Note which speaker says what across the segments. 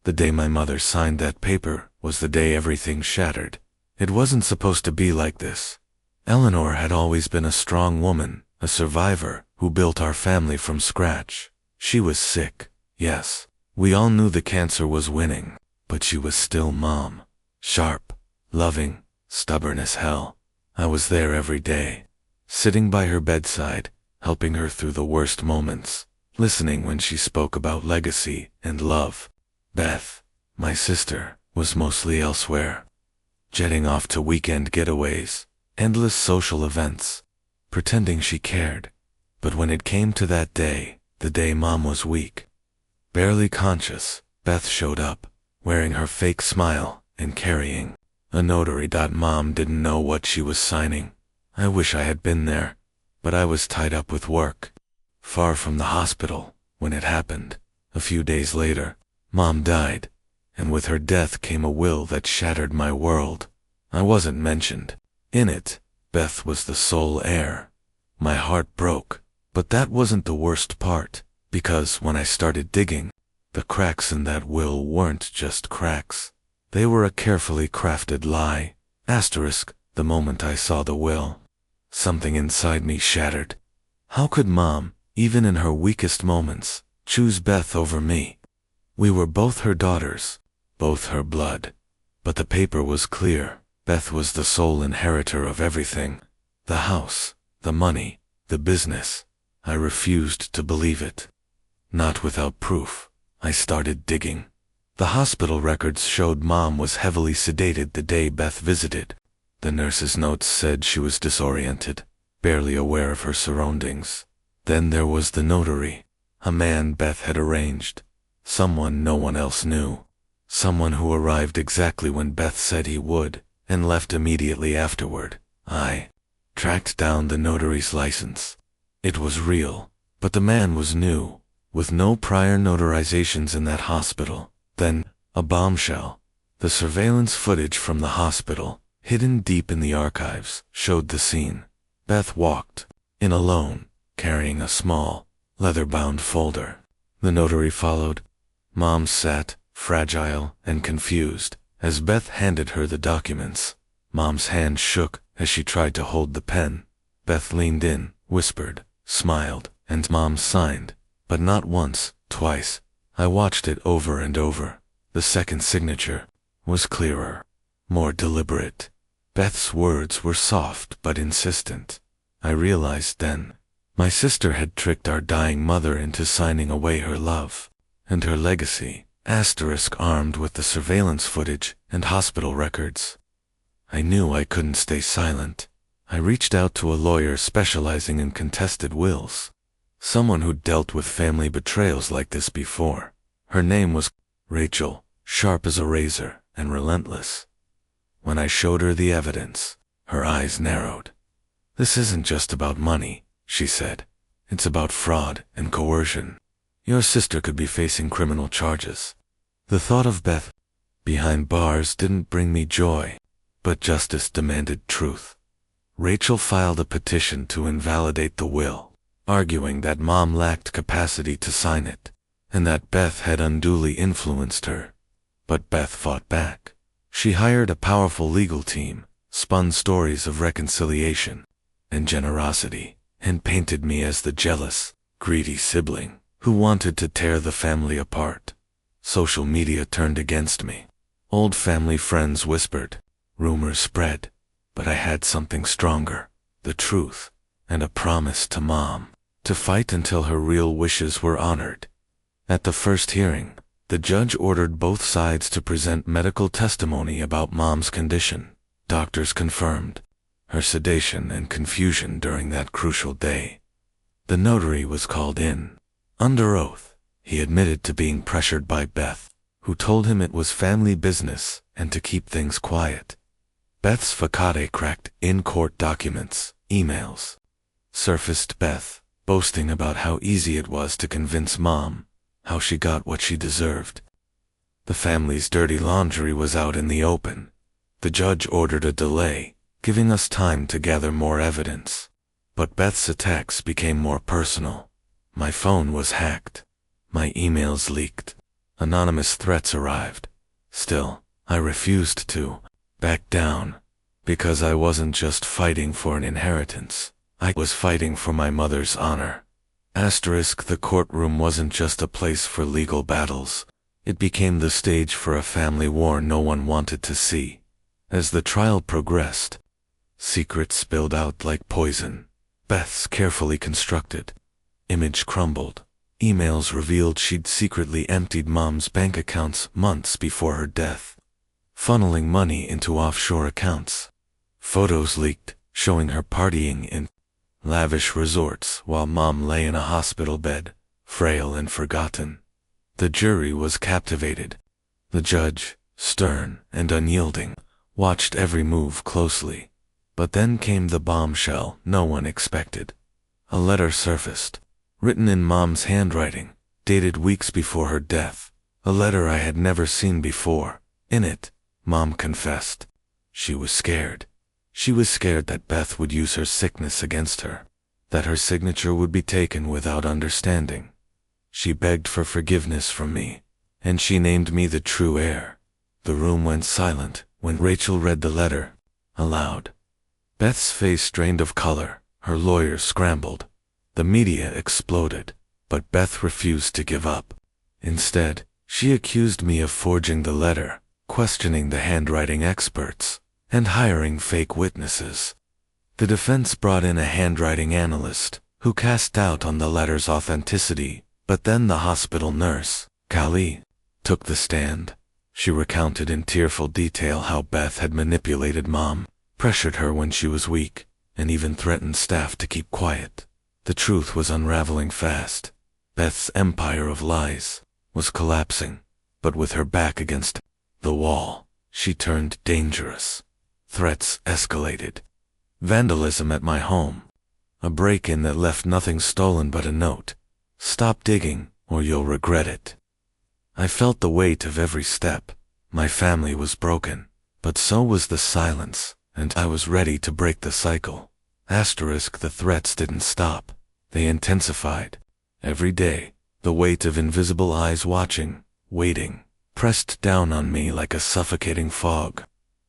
Speaker 1: The day my mother signed that paper was the day everything shattered. It wasn't supposed to be like this. Eleanor had always been a strong woman, a survivor, who built our family from scratch. She was sick, yes. We all knew the cancer was winning, but she was still Mom. Sharp, loving, stubborn as hell. I was there every day, sitting by her bedside, helping her through the worst moments, listening when she spoke about legacy and love. Beth, my sister, was mostly elsewhere, jetting off to weekend getaways, endless social events, pretending she cared. But when it came to that day, the day Mom was weak, barely conscious, Beth showed up, wearing her fake smile and carrying a notary. Mom didn't know what she was signing. I wish I had been there, but I was tied up with work, far from the hospital, when it happened. A few days later, Mom died, and with her death came a will that shattered my world. I wasn't mentioned. In it, Beth was the sole heir. My heart broke, but that wasn't the worst part, because when I started digging, the cracks in that will weren't just cracks. They were a carefully crafted lie. The moment I saw the will, something inside me shattered. How could Mom, even in her weakest moments, choose Beth over me? We were both her daughters, both her blood. But the paper was clear. Beth was the sole inheritor of everything. The house, the money, the business. I refused to believe it. Not without proof. I started digging. The hospital records showed Mom was heavily sedated the day Beth visited. The nurse's notes said she was disoriented, barely aware of her surroundings. Then there was the notary, a man Beth had arranged. Someone no one else knew. Someone who arrived exactly when Beth said he would, and left immediately afterward. I tracked down the notary's license. It was real, but the man was new, with no prior notarizations in that hospital. Then, a bombshell. The surveillance footage from the hospital, hidden deep in the archives, showed the scene. Beth walked in alone, carrying a small, leather-bound folder. The notary followed. Mom sat, fragile and confused, as Beth handed her the documents. Mom's hand shook as she tried to hold the pen. Beth leaned in, whispered, smiled, and Mom signed, but not once, twice. I watched it over and over. The second signature was clearer, more deliberate. Beth's words were soft but insistent. I realized then, my sister had tricked our dying mother into signing away her love and her legacy, armed with the surveillance footage and hospital records. I knew I couldn't stay silent. I reached out to a lawyer specializing in contested wills, someone who'd dealt with family betrayals like this before. Her name was Rachel, sharp as a razor and relentless. When I showed her the evidence, her eyes narrowed. "This isn't just about money," she said. "It's about fraud and coercion. Your sister could be facing criminal charges." The thought of Beth behind bars didn't bring me joy, but justice demanded truth. Rachel filed a petition to invalidate the will, arguing that Mom lacked capacity to sign it, and that Beth had unduly influenced her. But Beth fought back. She hired a powerful legal team, spun stories of reconciliation and generosity, and painted me as the jealous, greedy sibling who wanted to tear the family apart. Social media turned against me. Old family friends whispered. Rumors spread. But I had something stronger, the truth, and a promise to Mom, to fight until her real wishes were honored. At the first hearing, the judge ordered both sides to present medical testimony about Mom's condition. Doctors confirmed her sedation and confusion during that crucial day. The notary was called in. Under oath, he admitted to being pressured by Beth, who told him it was family business and to keep things quiet. Beth's facade cracked in-court documents, emails. Surfaced Beth, boasting about how easy it was to convince Mom, how she got what she deserved. The family's dirty laundry was out in the open. The judge ordered a delay, giving us time to gather more evidence. But Beth's attacks became more personal. My phone was hacked. My emails leaked. Anonymous threats arrived. Still, I refused to back down, because I wasn't just fighting for an inheritance. I was fighting for my mother's honor. The courtroom wasn't just a place for legal battles. It became the stage for a family war no one wanted to see. As the trial progressed, secrets spilled out like poison. Beth's carefully constructed image crumbled. Emails revealed she'd secretly emptied Mom's bank accounts months before her death, funneling money into offshore accounts. Photos leaked, showing her partying in lavish resorts while Mom lay in a hospital bed, frail and forgotten. The jury was captivated. The judge, stern and unyielding, watched every move closely. But then came the bombshell no one expected. A letter surfaced, written in Mom's handwriting, dated weeks before her death. A letter I had never seen before. In it, Mom confessed. She was scared. She was scared that Beth would use her sickness against her, that her signature would be taken without understanding. She begged for forgiveness from me, and she named me the true heir. The room went silent when Rachel read the letter aloud. Beth's face drained of color, her lawyers scrambled. The media exploded, but Beth refused to give up. Instead, she accused me of forging the letter, questioning the handwriting experts, and hiring fake witnesses. The defense brought in a handwriting analyst, who cast doubt on the letter's authenticity, but then the hospital nurse, Kali, took the stand. She recounted in tearful detail how Beth had manipulated Mom, pressured her when she was weak, and even threatened staff to keep quiet. The truth was unraveling fast. Beth's empire of lies was collapsing, but with her back against the wall, she turned dangerous. Threats escalated. Vandalism at my home. A break-in that left nothing stolen but a note. Stop digging, or you'll regret it. I felt the weight of every step. My family was broken, but so was the silence, and I was ready to break the cycle. The threats didn't stop. They intensified. Every day, the weight of invisible eyes watching, waiting, pressed down on me like a suffocating fog.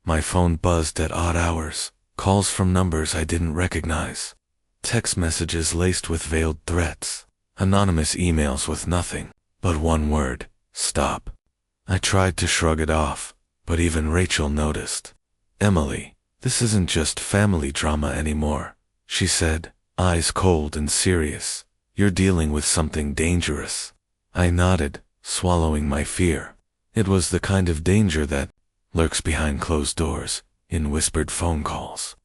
Speaker 1: My phone buzzed at odd hours, calls from numbers I didn't recognize, text messages laced with veiled threats, anonymous emails with nothing but one word: stop. I tried to shrug it off, but even Rachel noticed. "Emily, this isn't just family drama anymore," she said, eyes cold and serious. "You're dealing with something dangerous." I nodded, swallowing my fear. It was the kind of danger that lurks behind closed doors, in whispered phone calls,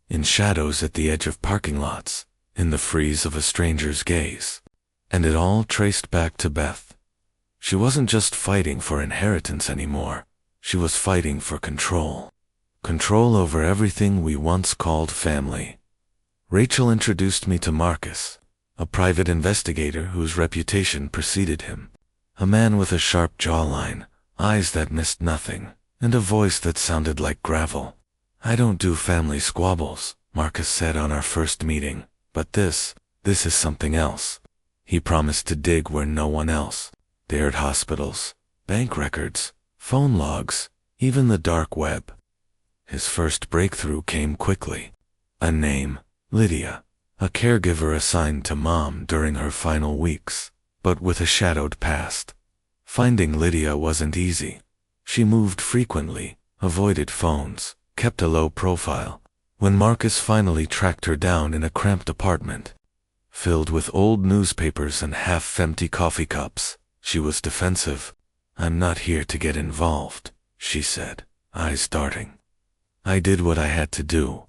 Speaker 1: in shadows at the edge of parking lots, in the freeze of a stranger's gaze. And it all traced back to Beth. She wasn't just fighting for inheritance anymore. She was fighting for control. Control over everything we once called family. Rachel introduced me to Marcus, a private investigator whose reputation preceded him. A man with a sharp jawline, eyes that missed nothing, and a voice that sounded like gravel. "I don't do family squabbles," Marcus said on our first meeting, "but this is something else." He promised to dig where no one else dared: hospitals, bank records, phone logs, even the dark web. His first breakthrough came quickly. A name: Lydia, a caregiver assigned to Mom during her final weeks, but with a shadowed past. Finding Lydia wasn't easy. She moved frequently, avoided phones, kept a low profile. When Marcus finally tracked her down in a cramped apartment, filled with old newspapers and half-empty coffee cups, she was defensive. "I'm not here to get involved," she said, eyes darting. I did what I had to do.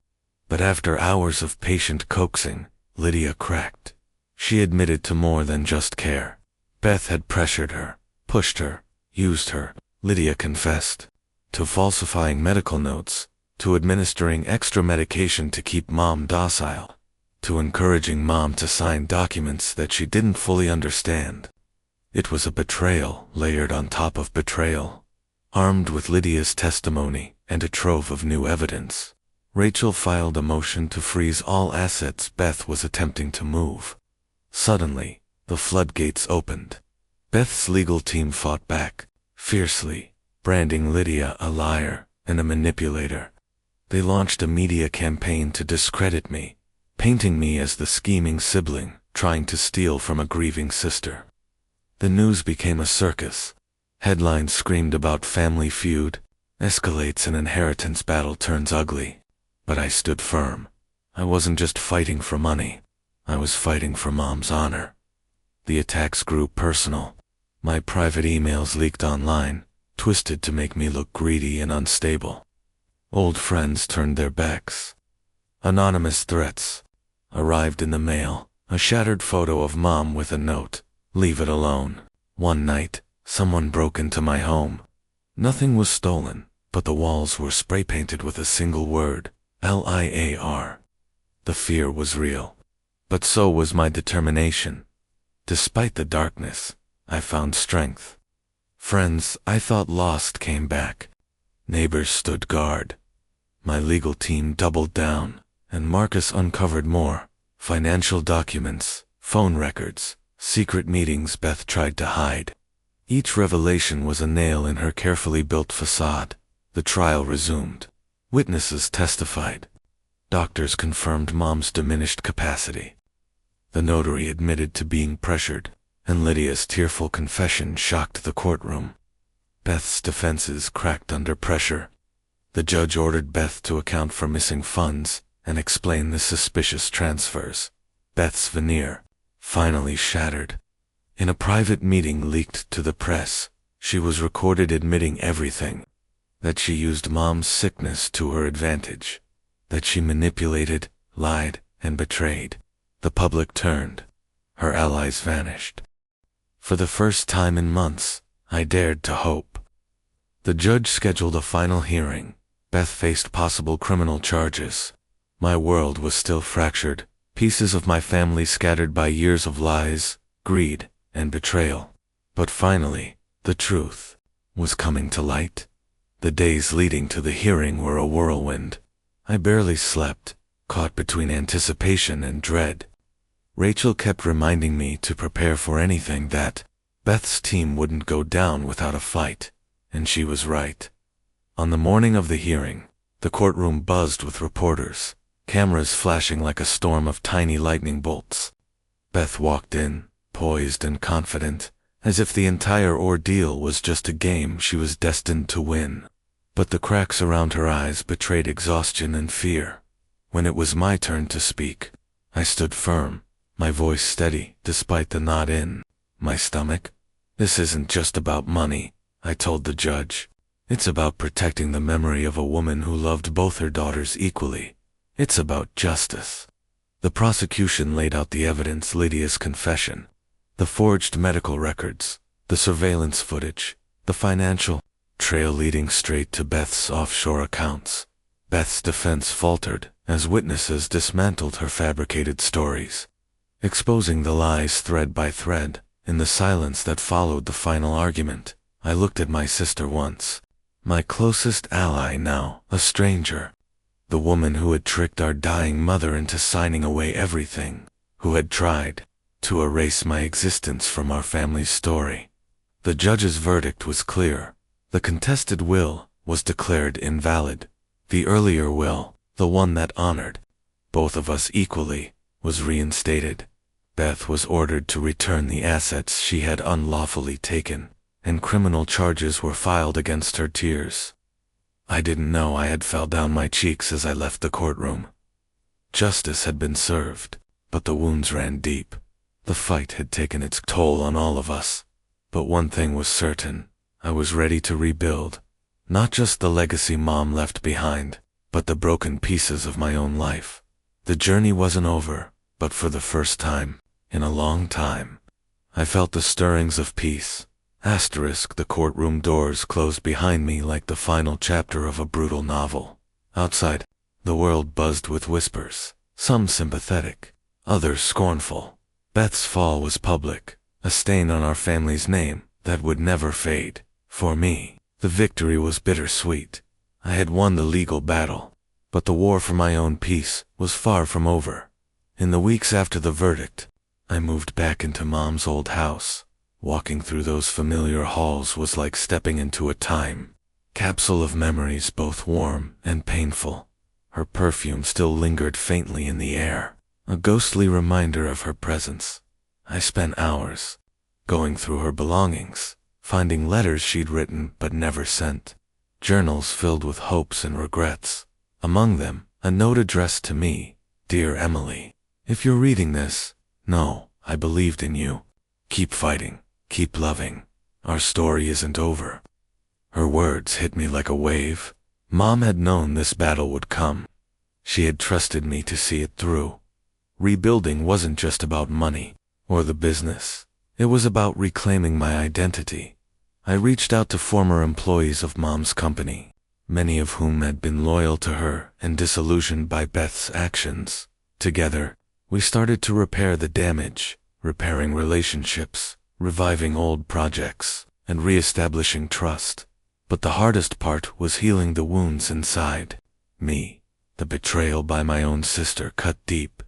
Speaker 1: But after hours of patient coaxing, Lydia cracked. She admitted to more than just care. Beth had pressured her, pushed her, used her. Lydia confessed to falsifying medical notes, to administering extra medication to keep Mom docile, to encouraging Mom to sign documents that she didn't fully understand. It was a betrayal layered on top of betrayal. Armed with Lydia's testimony and a trove of new evidence, Rachel filed a motion to freeze all assets Beth was attempting to move. Suddenly, the floodgates opened. Beth's legal team fought back, fiercely, branding Lydia a liar and a manipulator. They launched a media campaign to discredit me, painting me as the scheming sibling trying to steal from a grieving sister. The news became a circus. Headlines screamed about family feud, escalates and inheritance battle turns ugly. But I stood firm. I wasn't just fighting for money. I was fighting for Mom's honor. The attacks grew personal. My private emails leaked online, twisted to make me look greedy and unstable. Old friends turned their backs. Anonymous threats arrived in the mail, a shattered photo of Mom with a note, "Leave it alone." One night, someone broke into my home. Nothing was stolen, but the walls were spray-painted with a single word, LIAR. The fear was real, but so was my determination. Despite the darkness, I found strength. Friends I thought lost came back. Neighbors stood guard. My legal team doubled down, and Marcus uncovered more. Financial documents, phone records, secret meetings Beth tried to hide. Each revelation was a nail in her carefully built facade. The trial resumed. Witnesses testified. Doctors confirmed Mom's diminished capacity. The notary admitted to being pressured, and Lydia's tearful confession shocked the courtroom. Beth's defenses cracked under pressure. The judge ordered Beth to account for missing funds and explain the suspicious transfers. Beth's veneer finally shattered. In a private meeting leaked to the press, she was recorded admitting everything. That she used Mom's sickness to her advantage. That she manipulated, lied, and betrayed. The public turned. Her allies vanished. For the first time in months, I dared to hope. The judge scheduled a final hearing. Beth faced possible criminal charges. My world was still fractured, pieces of my family scattered by years of lies, greed, and betrayal. But finally, the truth was coming to light. The days leading to the hearing were a whirlwind. I barely slept, caught between anticipation and dread. Rachel kept reminding me to prepare for anything, that Beth's team wouldn't go down without a fight, and she was right. On the morning of the hearing, the courtroom buzzed with reporters, cameras flashing like a storm of tiny lightning bolts. Beth walked in, poised and confident, as if the entire ordeal was just a game she was destined to win. But the cracks around her eyes betrayed exhaustion and fear. When it was my turn to speak, I stood firm, my voice steady despite the knot in my stomach. "This isn't just about money," I told the judge. "It's about protecting the memory of a woman who loved both her daughters equally. It's about justice." The prosecution laid out the evidence: Lydia's confession, the forged medical records, the surveillance footage, the financial trail leading straight to Beth's offshore accounts. Beth's defense faltered as witnesses dismantled her fabricated stories, exposing the lies thread by thread. In the silence that followed the final argument, I looked at my sister once, my closest ally, now a stranger. The woman who had tricked our dying mother into signing away everything, who had tried to erase my existence from our family's story. The judge's verdict was clear. The contested will was declared invalid. The earlier will, the one that honored both of us equally, was reinstated. Beth was ordered to return the assets she had unlawfully taken, and criminal charges were filed against her. Tears I didn't know I had fell down my cheeks as I left the courtroom. Justice had been served, but the wounds ran deep. The fight had taken its toll on all of us. But one thing was certain: I was ready to rebuild. Not just the legacy Mom left behind, but the broken pieces of my own life. The journey wasn't over, but for the first time in a long time, I felt the stirrings of peace. The courtroom doors closed behind me like the final chapter of a brutal novel. Outside, the world buzzed with whispers, some sympathetic, others scornful. Beth's fall was public, a stain on our family's name that would never fade. For me, the victory was bittersweet. I had won the legal battle, but the war for my own peace was far from over. In the weeks after the verdict, I moved back into Mom's old house. Walking through those familiar halls was like stepping into a time capsule of memories, both warm and painful. Her perfume still lingered faintly in the air, a ghostly reminder of her presence. I spent hours going through her belongings, finding letters she'd written but never sent, journals filled with hopes and regrets. Among them, a note addressed to me: "Dear Emily, if you're reading this, know I believed in you. Keep fighting, keep loving. Our story isn't over." Her words hit me like a wave. Mom had known this battle would come. She had trusted me to see it through. Rebuilding wasn't just about money or the business. It was about reclaiming my identity. I reached out to former employees of Mom's company, many of whom had been loyal to her and disillusioned by Beth's actions. Together, we started to repair the damage, repairing relationships, reviving old projects, and reestablishing trust. But the hardest part was healing the wounds inside me. The betrayal by my own sister cut deep.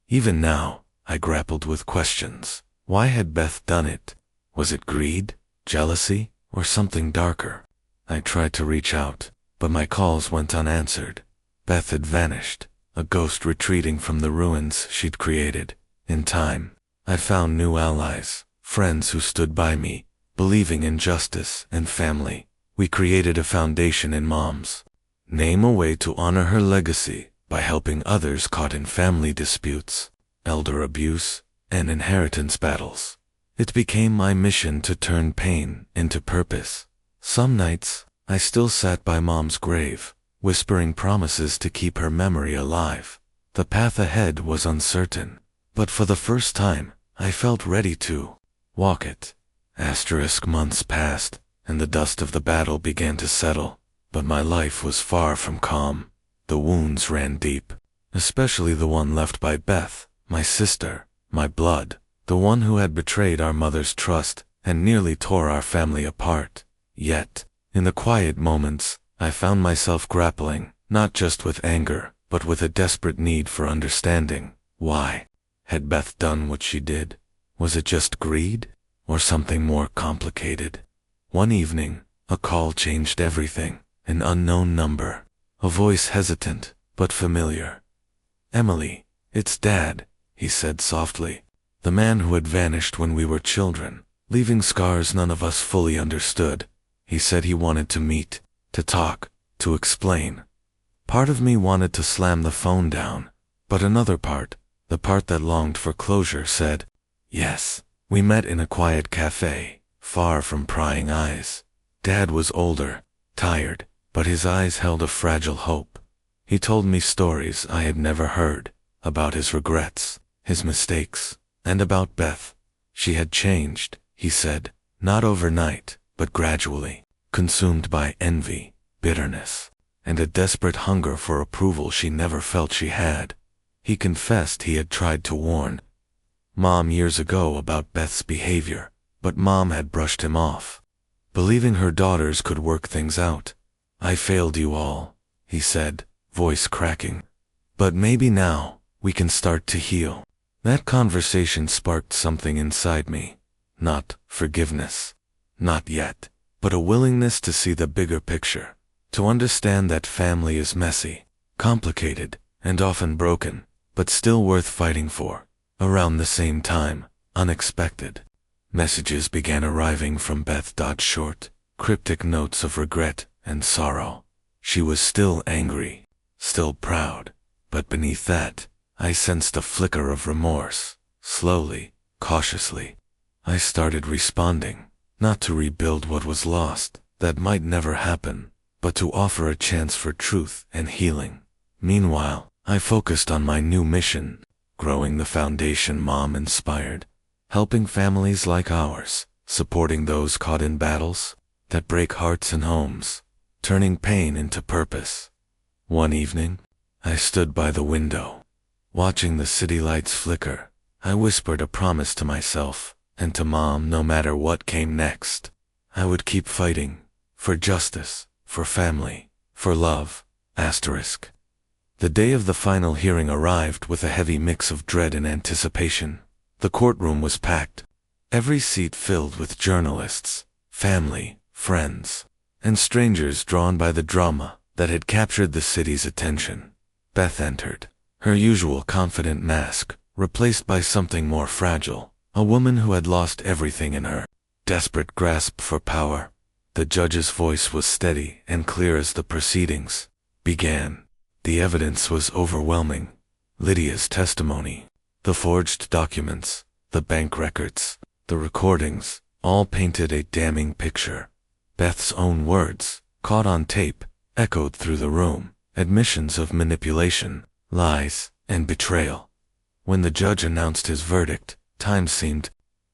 Speaker 1: Even now, I grappled with questions. Why had Beth done it? Was it greed, jealousy, or something darker? I tried to reach out, but my calls went unanswered. Beth had vanished, a ghost retreating from the ruins she'd created. In time, I found new allies, friends who stood by me, believing in justice and family. We created a foundation in Mom's name, a way to honor her legacy by helping others caught in family disputes, elder abuse, and inheritance battles. It became my mission to turn pain into purpose. Some nights, I still sat by Mom's grave, whispering promises to keep her memory alive. The path ahead was uncertain, but for the first time, I felt ready to walk it. Months passed, and the dust of the battle began to settle, but my life was far from calm. The wounds ran deep, especially the one left by Beth, my sister, my blood, the one who had betrayed our mother's trust and nearly tore our family apart. Yet, in the quiet moments, I found myself grappling, not just with anger, but with a desperate need for understanding. Why had Beth done what she did? Was it just greed, or something more complicated? One evening, a call changed everything. An unknown number, a voice hesitant but familiar. "Emily, it's Dad," he said softly. The man who had vanished when we were children, leaving scars none of us fully understood. He said he wanted to meet, to talk, to explain. Part of me wanted to slam the phone down, but another part, the part that longed for closure, said, yes. We met in a quiet cafe, far from prying eyes. Dad was older, tired, but his eyes held a fragile hope. He told me stories I had never heard, about his regrets, his mistakes, and about Beth. She had changed, he said, not overnight, but gradually, consumed by envy, bitterness, and a desperate hunger for approval she never felt she had. He confessed he had tried to warn Mom years ago about Beth's behavior, but Mom had brushed him off, believing her daughters could work things out. "I failed you all," he said, voice cracking. "But maybe now, we can start to heal." That conversation sparked something inside me. Not forgiveness. Not yet. But a willingness to see the bigger picture. To understand that family is messy, complicated, and often broken, but still worth fighting for. Around the same time, unexpected messages began arriving from Beth. Short, cryptic notes of regret and sorrow. She was still angry, still proud, but beneath that, I sensed a flicker of remorse. Slowly, cautiously, I started responding, not to rebuild what was lost, that might never happen, but to offer a chance for truth and healing. Meanwhile, I focused on my new mission, growing the foundation Mom inspired, helping families like ours, supporting those caught in battles that break hearts and homes, turning pain into purpose. One evening, I stood by the window, watching the city lights flicker. I whispered a promise to myself and to Mom. No matter what came next, I would keep fighting, for justice, for family, for love. The day of the final hearing arrived with a heavy mix of dread and anticipation. The courtroom was packed. Every seat filled with journalists, family, friends, and strangers drawn by the drama that had captured the city's attention. Beth entered, her usual confident mask replaced by something more fragile, a woman who had lost everything in her desperate grasp for power. The judge's voice was steady and clear as the proceedings began. The evidence was overwhelming. Lydia's testimony, the forged documents, the bank records, the recordings, all painted a damning picture. Beth's own words, caught on tape, echoed through the room, admissions of manipulation, lies, and betrayal. When the judge announced his verdict, time seemed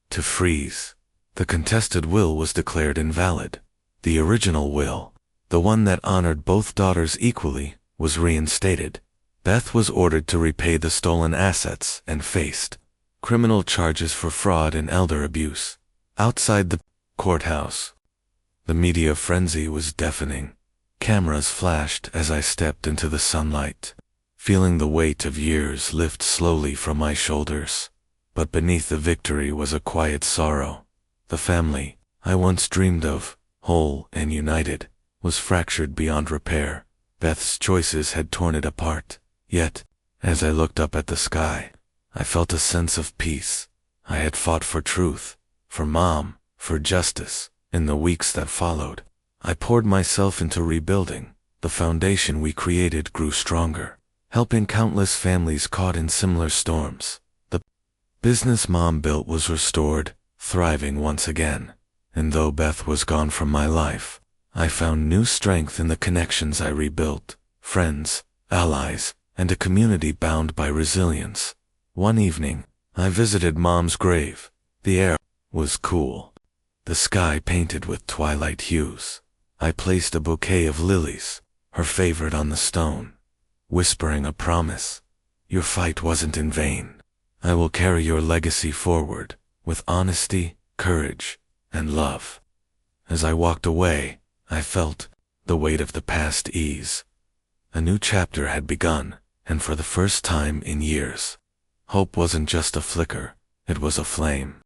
Speaker 1: to freeze. The contested will was declared invalid. The original will, the one that honored both daughters equally, was reinstated. Beth was ordered to repay the stolen assets and faced criminal charges for fraud and elder abuse. Outside the courthouse, the media frenzy was deafening. Cameras flashed as I stepped into the sunlight, feeling the weight of years lift slowly from my shoulders. But beneath the victory was a quiet sorrow. The family I once dreamed of, whole and united, was fractured beyond repair. Beth's choices had torn it apart. Yet, as I looked up at the sky, I felt a sense of peace. I had fought for truth, for Mom, for justice. In the weeks that followed, I poured myself into rebuilding. The foundation we created grew stronger, helping countless families caught in similar storms. The business Mom built was restored, thriving once again. And though Beth was gone from my life, I found new strength in the connections I rebuilt, friends, allies, and a community bound by resilience. One evening, I visited Mom's grave. The air was cool, the sky painted with twilight hues. I placed a bouquet of lilies, her favorite, on the stone, whispering a promise. Your fight wasn't in vain. I will carry your legacy forward, with honesty, courage, and love. As I walked away, I felt the weight of the past ease. A new chapter had begun, and for the first time in years, hope wasn't just a flicker, it was a flame.